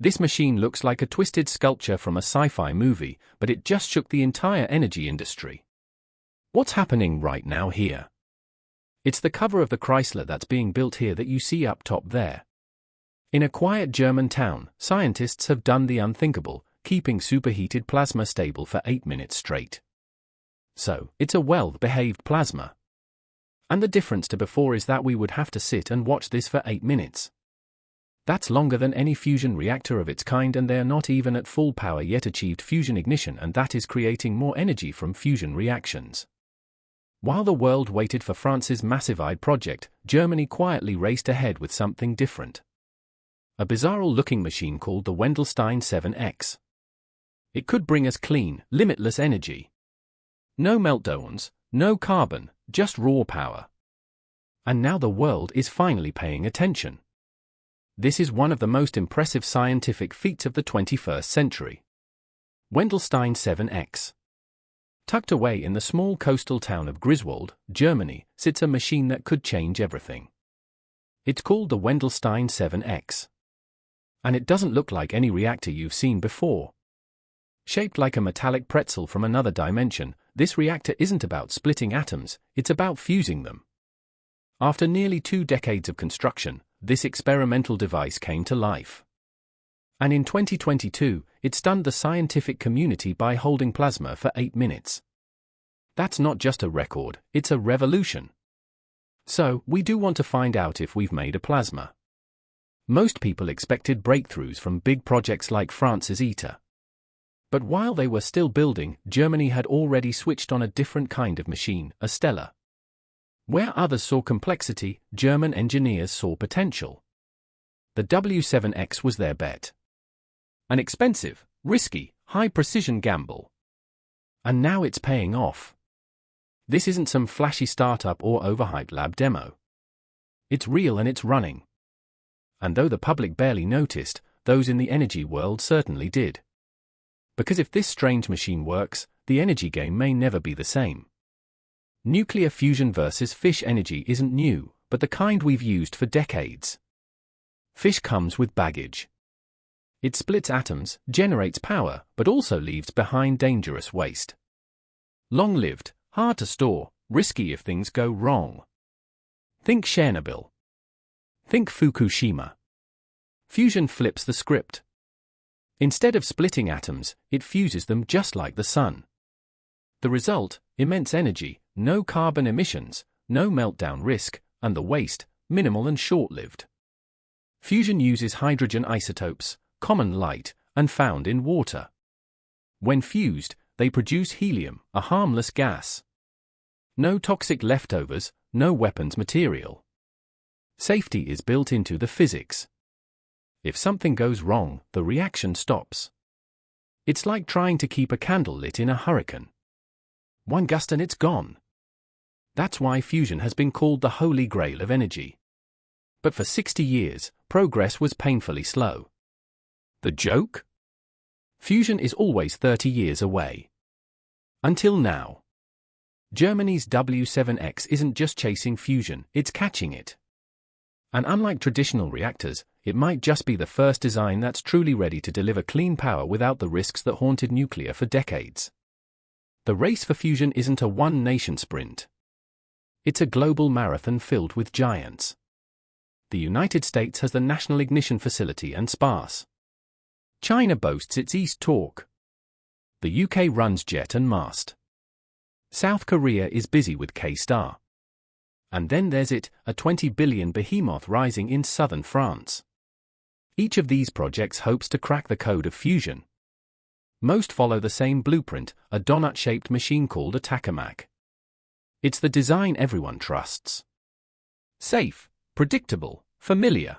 This machine looks like a twisted sculpture from a sci-fi movie, but it just shook the entire energy industry. What's happening right now here? It's the cover of the Chrysler that's being built here that you see up top there. In a quiet German town, scientists have done the unthinkable, keeping superheated plasma stable for 8 minutes straight. So, it's a well-behaved plasma. And the difference to before is that we would have to sit and watch this for 8 minutes. That's longer than any fusion reactor of its kind, and they're not even at full power yet achieved fusion ignition, and that is creating more energy from fusion reactions. While the world waited for France's massive-eyed project, Germany quietly raced ahead with something different. A bizarre-looking machine called the Wendelstein 7X. It could bring us clean, limitless energy. No meltdowns, no carbon, just raw power. And now the world is finally paying attention. This is one of the most impressive scientific feats of the 21st century. Wendelstein 7X. Tucked away in the small coastal town of Griswold, Germany, sits a machine that could change everything. It's called the Wendelstein 7X. And it doesn't look like any reactor you've seen before. Shaped like a metallic pretzel from another dimension, this reactor isn't about splitting atoms, it's about fusing them. After nearly 2 decades of construction, this experimental device came to life. And in 2022, it stunned the scientific community by holding plasma for 8 minutes. That's not just a record, it's a revolution. So, we do want to find out if we've made a plasma. Most people expected breakthroughs from big projects like France's ITER. But while they were still building, Germany had already switched on a different kind of machine, a Stellar. Where others saw complexity, German engineers saw potential. The W7X was their bet. An expensive, risky, high-precision gamble. And now it's paying off. This isn't some flashy startup or overhyped lab demo. It's real and it's running. And though the public barely noticed, those in the energy world certainly did. Because if this strange machine works, the energy game may never be the same. Nuclear fusion versus fish energy isn't new, but the kind we've used for decades. Fish comes with baggage. It splits atoms, generates power, but also leaves behind dangerous waste. Long-lived, hard to store, risky if things go wrong. Think Chernobyl. Think Fukushima. Fusion flips the script. Instead of splitting atoms, it fuses them just like the sun. The result, immense energy, no carbon emissions, no meltdown risk, and the waste, minimal and short-lived. Fusion uses hydrogen isotopes, common light, and found in water. When fused, they produce helium, a harmless gas. No toxic leftovers, no weapons material. Safety is built into the physics. If something goes wrong, the reaction stops. It's like trying to keep a candle lit in a hurricane. One gust and it's gone. That's why fusion has been called the holy grail of energy. But for 60 years, progress was painfully slow. The joke? Fusion is always 30 years away. Until now. Germany's W7X isn't just chasing fusion, it's catching it. And unlike traditional reactors, it might just be the first design that's truly ready to deliver clean power without the risks that haunted nuclear for decades. The race for fusion isn't a one-nation sprint. It's a global marathon filled with giants. The United States has the National Ignition Facility and SPARS. China boasts its East Torque. The UK runs JET and MAST. South Korea is busy with K-Star. And then there's it, a 20 billion behemoth rising in southern France. Each of these projects hopes to crack the code of fusion. Most follow the same blueprint, a donut-shaped machine called a Tokamak. It's the design everyone trusts. Safe, predictable, familiar.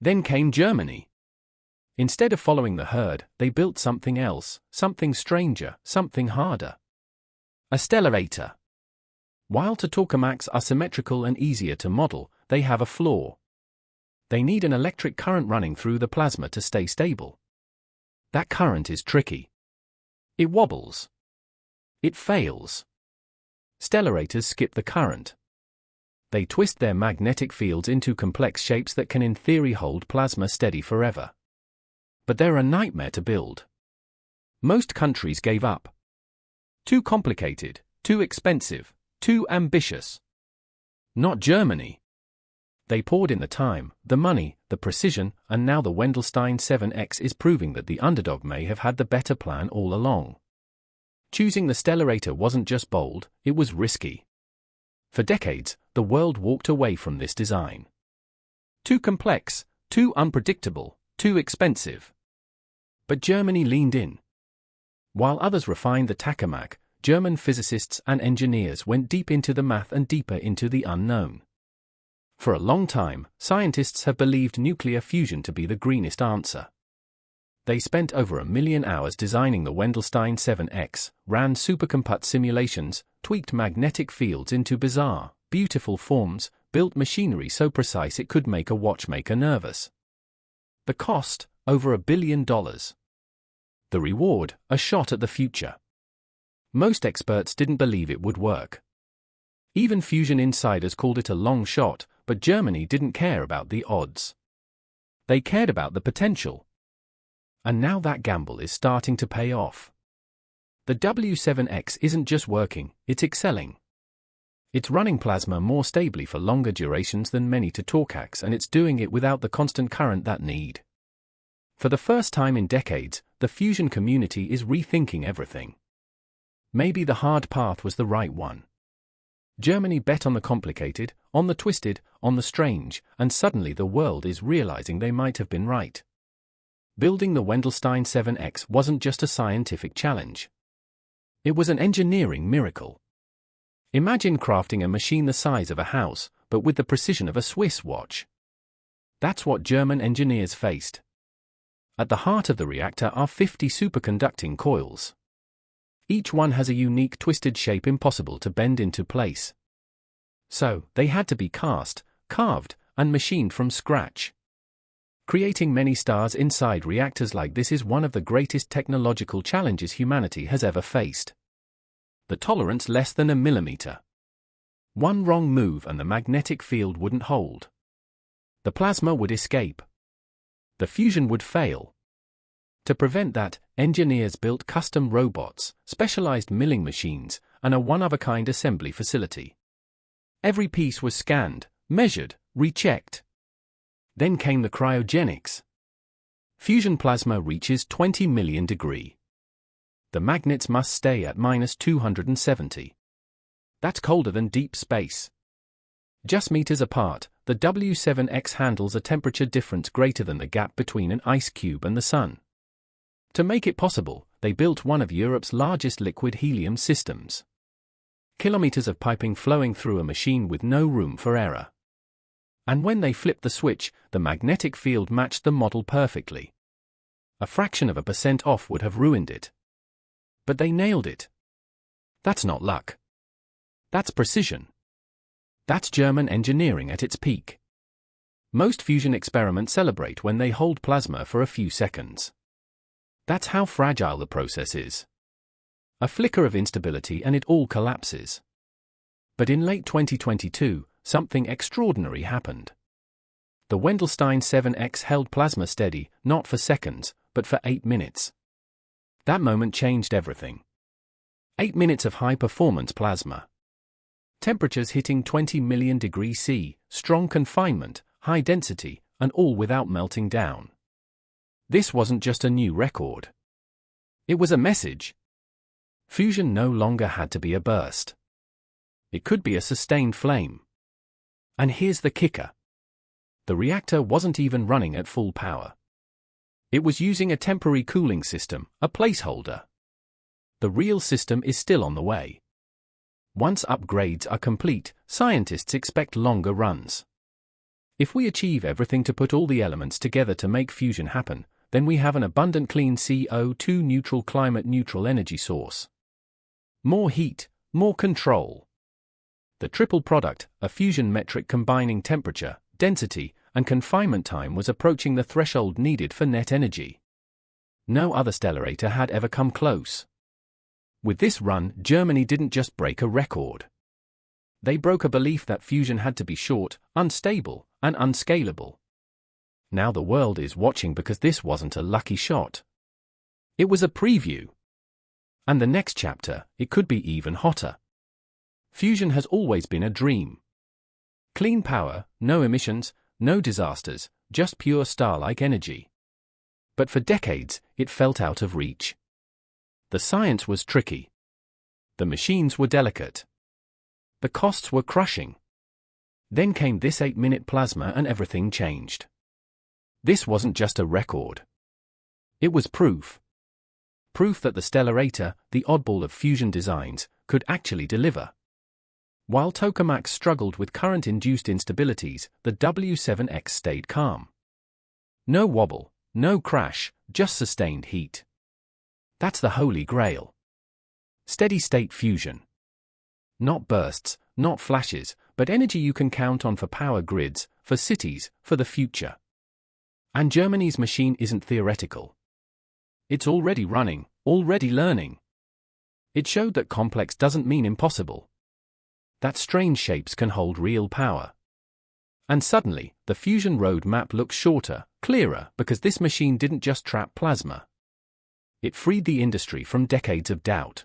Then came Germany. Instead of following the herd, they built something else, something stranger, something harder. A Stellarator. While Tokamaks are symmetrical and easier to model, they have a flaw. They need an electric current running through the plasma to stay stable. That current is tricky. It wobbles. It fails. Stellarators skip the current. They twist their magnetic fields into complex shapes that can in theory hold plasma steady forever. but they're a nightmare to build. Most countries gave up. Too complicated, too expensive, too ambitious. Not Germany. They poured in the time, the money, the precision, and now the Wendelstein 7X is proving that the underdog may have had the better plan all along. Choosing the Stellarator wasn't just bold, it was risky. For decades, the world walked away from this design. Too complex, too unpredictable, too expensive. But Germany leaned in. While others refined the Tokamak, German physicists and engineers went deep into the math and deeper into the unknown. For a long time, scientists have believed nuclear fusion to be the greenest answer. They spent over 1 million hours designing the Wendelstein 7X, ran supercomput simulations, tweaked magnetic fields into bizarre, beautiful forms, built machinery so precise it could make a watchmaker nervous. The cost, over $1 billion. The reward, a shot at the future. Most experts didn't believe it would work. Even fusion insiders called it a long shot, but Germany didn't care about the odds. They cared about the potential. And now that gamble is starting to pay off. The W7X isn't just working, it's excelling. It's running plasma more stably for longer durations than many Tokamaks, and it's doing it without the constant current that need. For the first time in decades, the fusion community is rethinking everything. Maybe the hard path was the right one. Germany bet on the complicated, on the twisted, on the strange, and suddenly the world is realizing they might have been right. Building the Wendelstein 7X wasn't just a scientific challenge. It was an engineering miracle. Imagine crafting a machine the size of a house, but with the precision of a Swiss watch. That's what German engineers faced. At the heart of the reactor are 50 superconducting coils. Each one has a unique twisted shape impossible to bend into place. So, they had to be cast, carved, and machined from scratch. Creating many stars inside reactors like this is one of the greatest technological challenges humanity has ever faced. The tolerance less than 1 millimeter. One wrong move and the magnetic field wouldn't hold. The plasma would escape. The fusion would fail. To prevent that, engineers built custom robots, specialized milling machines, and a one-of-a-kind assembly facility. Every piece was scanned, measured, rechecked. Then came the cryogenics. Fusion plasma reaches 20 million degrees. The magnets must stay at -270. That's colder than deep space. Just meters apart, the W7X handles a temperature difference greater than the gap between an ice cube and the sun. To make it possible, they built one of Europe's largest liquid helium systems. Kilometers of piping flowing through a machine with no room for error. And when they flipped the switch, the magnetic field matched the model perfectly. A fraction of a % off would have ruined it. But they nailed it. That's not luck. That's precision. That's German engineering at its peak. Most fusion experiments celebrate when they hold plasma for a few seconds. That's how fragile the process is. A flicker of instability and it all collapses. But in late 2022, something extraordinary happened. The Wendelstein 7X held plasma steady, not for seconds, but for 8 minutes. That moment changed everything. 8 minutes of high-performance plasma. Temperatures hitting 20 million degrees C, strong confinement, high density, and all without melting down. This wasn't just a new record. It was a message. Fusion no longer had to be a burst. It could be a sustained flame. And here's the kicker. The reactor wasn't even running at full power. It was using a temporary cooling system, a placeholder. The real system is still on the way. Once upgrades are complete, scientists expect longer runs. If we achieve everything to put all the elements together to make fusion happen, then we have an abundant clean CO2 neutral climate neutral energy source. More heat, more control. The triple product, a fusion metric combining temperature, density, and confinement time was approaching the threshold needed for net energy. No other Stellarator had ever come close. With this run, Germany didn't just break a record. They broke a belief that fusion had to be short, unstable, and unscalable. Now the world is watching because this wasn't a lucky shot. It was a preview. And the next chapter, it could be even hotter. Fusion has always been a dream. Clean power, no emissions, no disasters, just pure star-like energy. But for decades, it felt out of reach. The science was tricky. The machines were delicate. The costs were crushing. Then came this 8-minute plasma and everything changed. This wasn't just a record. It was proof. Proof that the Stellarator, the oddball of fusion designs, could actually deliver. While Tokamaks struggled with current-induced instabilities, the W7X stayed calm. No wobble, no crash, just sustained heat. That's the holy grail. Steady-state fusion. Not bursts, not flashes, but energy you can count on for power grids, for cities, for the future. And Germany's machine isn't theoretical. It's already running, already learning. It showed that complex doesn't mean impossible. That strange shapes can hold real power. And suddenly, the fusion roadmap looks shorter, clearer, because this machine didn't just trap plasma. It freed the industry from decades of doubt.